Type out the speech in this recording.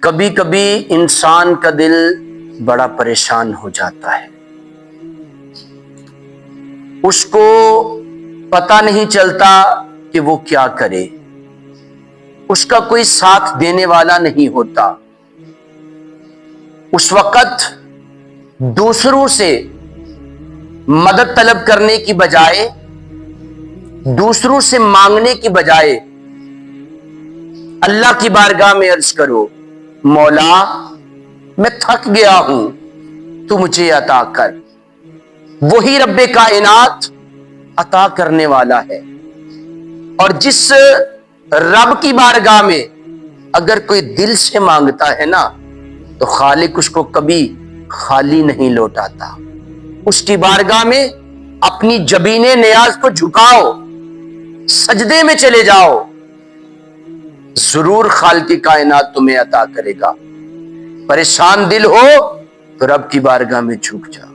کبھی کبھی انسان کا دل بڑا پریشان ہو جاتا ہے، اس کو پتہ نہیں چلتا کہ وہ کیا کرے، اس کا کوئی ساتھ دینے والا نہیں ہوتا۔ اس وقت دوسروں سے مدد طلب کرنے کی بجائے، دوسروں سے مانگنے کی بجائے اللہ کی بارگاہ میں عرض کرو، مولا میں تھک گیا ہوں، تو مجھے عطا کر۔ وہی رب کائنات عطا کرنے والا ہے، اور جس رب کی بارگاہ میں اگر کوئی دل سے مانگتا ہے نا تو خالق اس کو کبھی خالی نہیں لوٹاتا۔ اس کی بارگاہ میں اپنی جبین نیاز کو جھکاؤ، سجدے میں چلے جاؤ، ضرور خالق کائنات تمہیں عطا کرے گا۔ پریشان دل ہو تو رب کی بارگاہ میں جھک جاؤ۔